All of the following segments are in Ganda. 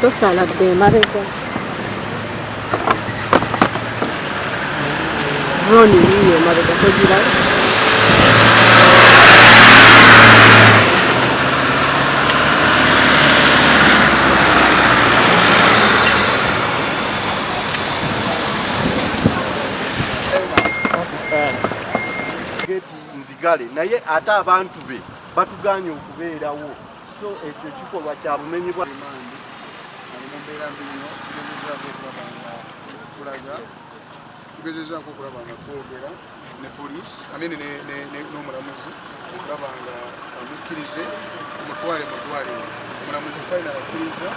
tosala de mabega Roni niyo mabega togira nzigale naye ate abantu be batuganye okubeerawo so ekyo kikolwa kya bumenyi bwa mandi mumbeera mbino tugezezaako okulaba nga twogera ne poliisi amene n'omulamuzi okulaba nga amukkirize omutwale mu ddwaliro omulamuzi final akkiriza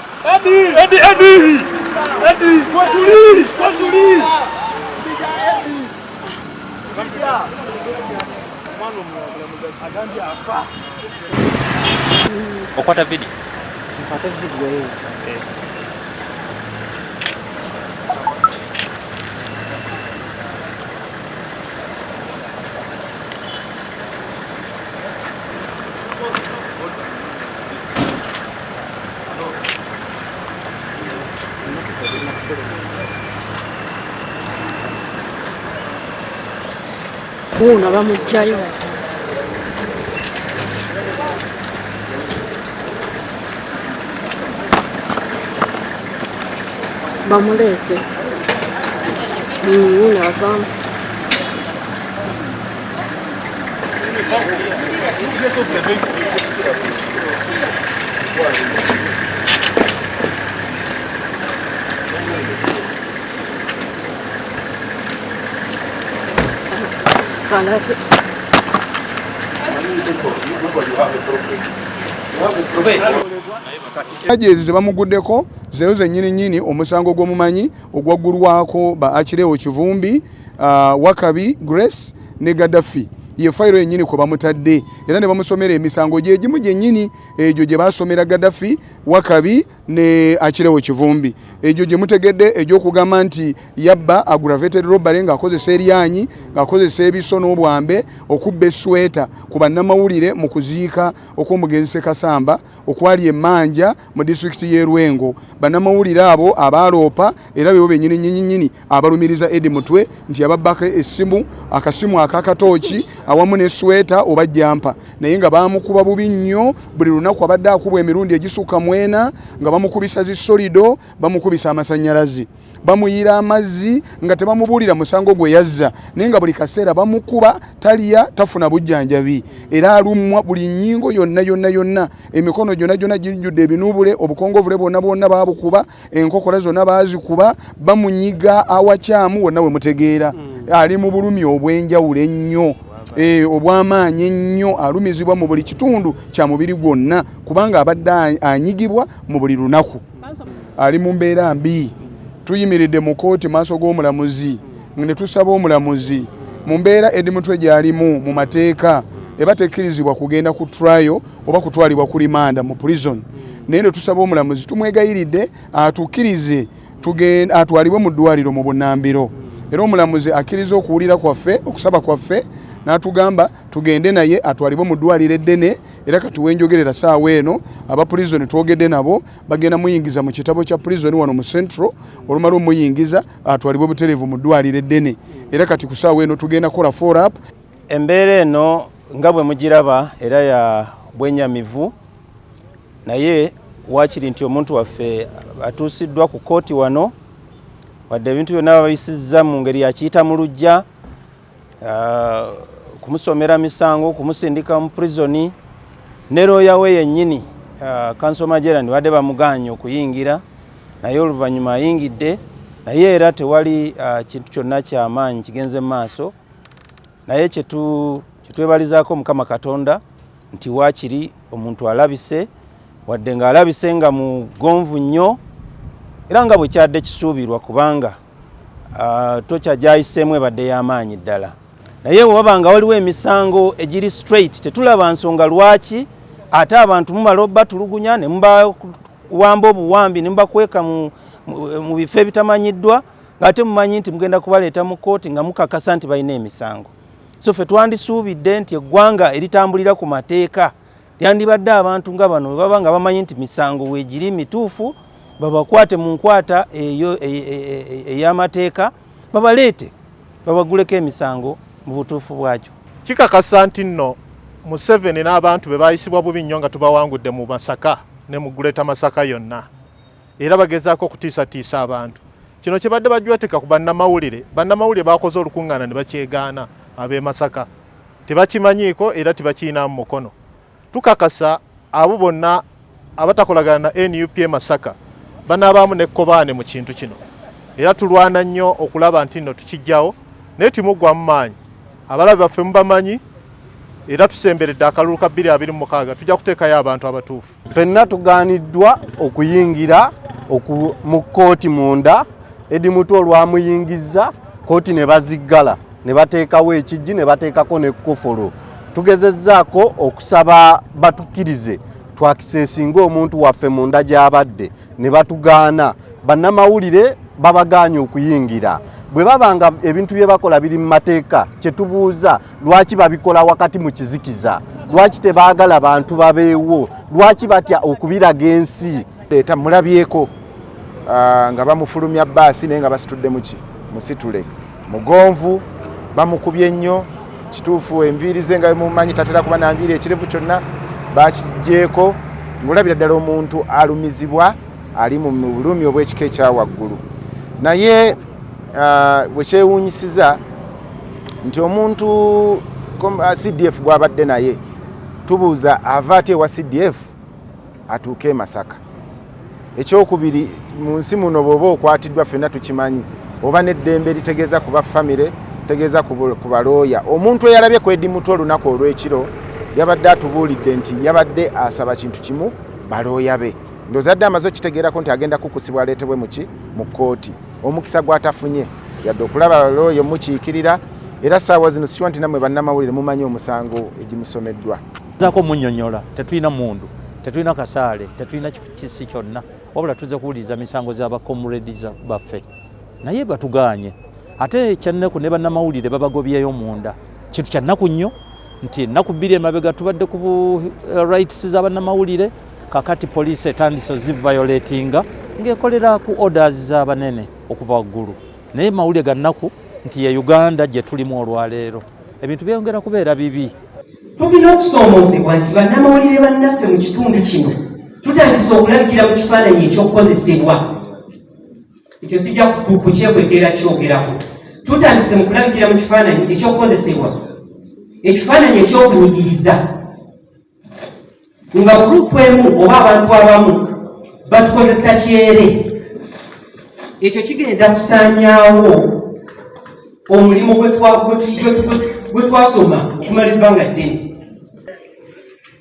Okwata video. mpate video hiyo Buno bamujjayo bamulese unavamo Scalate. Ajezi zebamuguddeko zeyo zennyini omusango gw'omumanyi ogwaggulwako ba Akireewo Kivumbi, Wakabi Grace ne Gaddafi ye fayiro yennyini ko bamutadde era ne bamusomera emisango gye gimu gyennyini egyo gye basomera Gaddafi, Wakabi ne Akireewo Kivumbi. Egyo gye mutegedde egy'okugamba nti yabba aggravated robbery ng'akozesa eryanyi ng'akozesa ebiso n'obwambe okubba esweta ku bannamawulire mu kuziika okw'omugenzi Ssekasamba okwali emmanja mu disitulikiti y'e Lwengo. Bannamawulire abo abaaloopa era bebo bennyini abalumiriza Eddie Mutwe nti yababbako akasimu akakatooki awamu ne sweta oba jampa naye nga bamukuba bubi nnyo buli lunaku abadde akubwa emirundi egisukka mwena nga bamukubisa zisolido bamukubisa amasannyalaze bamuyira amazzi nga tebamubuulira musango gwe yazza naye nga buli kaseera bamukuba taliya tafuna bujjanjabi era alumwa buli nnyingo yonna emikono gyonna girijjudde ebinuubule obukongovule bwonna baabukuba enkokola zonna baazikuba bamunyiga awakyamu wonna we mutegeera ali mu bulumi obw'enjawulo ennyo obw'amaanyi ennyo alumizibwa mu buli kitundu kya mubiri gwonna kubanga abadde anyigibwa mu buli lunaku ali mu mbeera mbi. Tuyimiridde mu kooti maaso g'omulamuzi ne tusaba omulamuzi mu mbeera Eddie Mutwe gy'alimu mu mateeka eba tekkirizibwa kugenda ku trial oba kutwalibwa ku rimanda mu prison naye ne tusaba omulamuzi tumwegayiridde atukkirize atwalibwe mu ddwaliro mu Bunnambiro era omulamuzi akkiriza okuwulira kwaffe okusaba kwaffe n'atugamba tugende naye atwalibwe mu ddwaliro eddene era katuwenjogerera saawa eno aba prison twogedde nabo bagenda muyingiza mu kitabo kya prison wano mu Central olumala omuyingiza atwalibwe butereevu mu ddwaliro eddene era kati ku saawa eno tugenda kola follow up. Embeera eno nga bwe mugiraba era ya bwenyamivu naye wakiri nti omuntu waffe atuusiddwa ku kooti wano wadde ebintu byonna babisizza mu ngeri yakiyita mu lujja kumusomera misango kumusindika mu prison ne looya we yennyini Council Majerani wadde bamuganye okuyingira naye oluvannyuma ayingidde naye era tewali kintu kyonna kyamaanyi kigenze mu maaso naye kyetwebalizaako Mukama Katonda nti waakiri omuntu alabise wadde ng'alabise nga mugonvu nnyo era nga bwe kyadde kisuubirwa kubanga tokyajayiseemu ebadde y'amaanyi ddala naye bwe waba nga waliwo emisango egiri straight tetulaba nsonga lwaki ate abantu mumala obbatulugunya ne mubawamba obuwambi ne mubakweka mu bifo ebitamanyiddwa ng'ate mumanyi nti mugenda kubaleeta mu kooti nga mukakasa nti balina emisango. So ffe twandisuubidde nti eggwanga eritambulira ku mateeka lyandibadde abantu nga bano bwe baba nga bamanyi nti misango weegiri mituufu babakwate mu nkwata eyo ey'amateeka babaleete babaguleko emisango mu butuufu bwakyo. Kikakasa nti nno Museveni n'abantu be bayisibwa bubi nnyo nga tubawangudde mu Masaka ne mu Greater Masaka yonna, era bagezaako okutiisatiisa abantu. Kino kye badde bajweteka ku bannamawulire bakoze olukuŋŋaana ne bakyegaana ab'e Masaka, tebakimanyiiko era tebakiinaamu mukono. Tukakasa abo bonna abatakolagana na NUP Masaka banaabaamu nekkobaane mu kintu kino, era tulwana nnyo okulaba nti nno tukijjawo, naye timuggwamu maanyi. Abalabe baffe mubamanyi era tusemberedde akalulu ka 2026 tujja kuteekayo abantu abatuufu. Ffenna tugaaniddwa okuyingira mu kkooti munda, Eddie Mutwe olwamuyingizza kkooti ne baziggala ne bateekawo ekijji ne bateekako n'ekkofolo. Tugezezzaako okusaba batukkirize twakiseesinga omuntu waffe munda gy'abadde ne batugaana. Bannamawulire babagaanye okuyingira. Bwe babanga ebintu bye bakola biri mu mateeka, kye tubuuza lwaki babikola wakati mu kizikiza, lwaki tebaagala bantu babeewo, lwaki batya okubiraga ensi. Leeta mulabyeko nga bamufulumya bbaasi naye nga basitudde musitule mugonvu, bamukubye nnyo. Kituufu enviiri ze nga mumanyi tatera kuba na nviiri, ekirevu kyonna bakijjeeko. Ng'olabira ddala omuntu alumizibwa ali mu bulumi obw'ekika ekya waggulu. Naye bwe kyewuunyisiza nti omuntu CDF gw'abadde naye tubuuza ava atya ewa CDF atuuke e Masaka. Ekyokubiri, mu nsi muno bw'oba okwatiddwa ffenna tukimanyi, oba n'eddembe litegeeza kuba famire, tegeeza ku balooya. Omuntu eyalabye ku Eddie Mutwe olunaku olw'ekiro yabadde atubuulidde nti yabadde asaba kintu kimu, balooya be. Ndowooza adde amaze okitegeerako nti agenda kukusibwa aleetebwe mu kkooti. Omukisa gw'atafunye yadde okulaba balooya mukiikirira, era ssaawa zino sikiwa nti nammwe bannamawulire mumanyi omusango egimusomeddwa. Zaako munnyonnyola, tetulina mundu, tetulina kasaale, tetulina kisi kyonna, wabula tuzze kuwuliriza misango z'abakomulediza baffe. Naye batugaanye. Ate kyannaku ne bannamawulire babagobyeyo munda. Kintu kya nnaku nnyo nti ennaku 2 emabega tubadde ku rights z'abannamawulire, kakati poliisi etandise oziviolatinga ng'ekolera ku orders z'abanene okuva waggulu. Naye mawulire ga nnaku nti ye Uganda gye tulimu olwaleero ebintu byongera kubeera bibi. Tulina okusoomoozebwa nti bannamawulire bannaffe mu kitundu kino tutandise okulabikira mu kifaananyi ekyokukozesebwa. Ekyo sijja kukyekwekera kyogerako. Tutandise mu kulabikira mu kifaananyi ekyokukozesebwa, ekifaananyi ekyokunyigiriza, nga gurupu emu oba abantu abamu batukozesa kyere. Ekyo kigenda kusaanyaawo omulimu gwe twasoma okumala ebbanga ddene.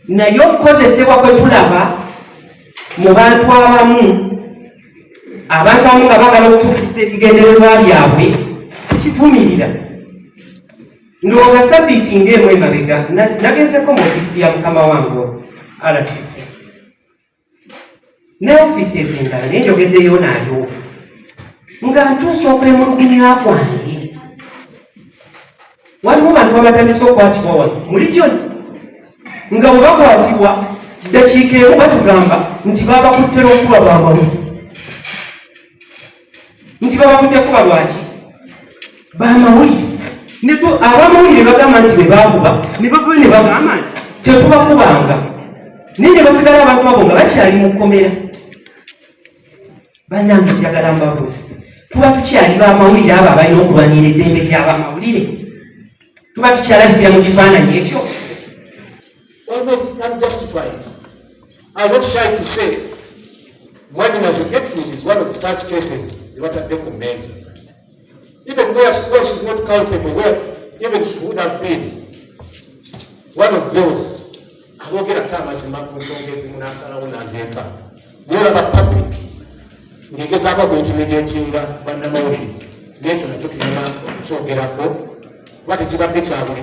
Naye okukozesebwa kwe tulaba mu bantu abamu nga baagala okutuukiriza ebigendererwa byabwe tukivumirira. Ndowooza sabiiti ng'emu emabega nagezeko mu ofiisi ya mukama wange RCC ne ofiisi ez'endala naye njogeddeyo naayo nga ntuusa okwemulugunya kwange. Waliwo bantu abatandise okukwatibwa wano mu region nga bwe bakwatibwa ddakiika emu batugamba nti babakuttera okuba bamawulire. Nti babakutte kuba lwaki? Bamawulire. Abamawulire bagamba nti be baakuba ne bava ne bagamba nti tetubakubanga. Naye ne basigala abantu abo nga bakyali mu kkomera. Bannange njagala mbabuuze, tuba tukyali bamawulire abo abalina okulwanira eddembe ly'abamawulire? Tuba tukyalabikira mu kifaananyi ekyo? I'm not shy to say Mwanyinazi Gertrude is one of such cases zibatadde ku mmeeza. Even where she's not culpable, where even she would have been one of those aboogera amazima ku nsonga ezimu n'asalawo n'azeeka. N'olaba public ng'egezaako okuintimidatinga bannamawulire, n'ekyo nakyo tulina okukyogerako kuba tekibadde kya buli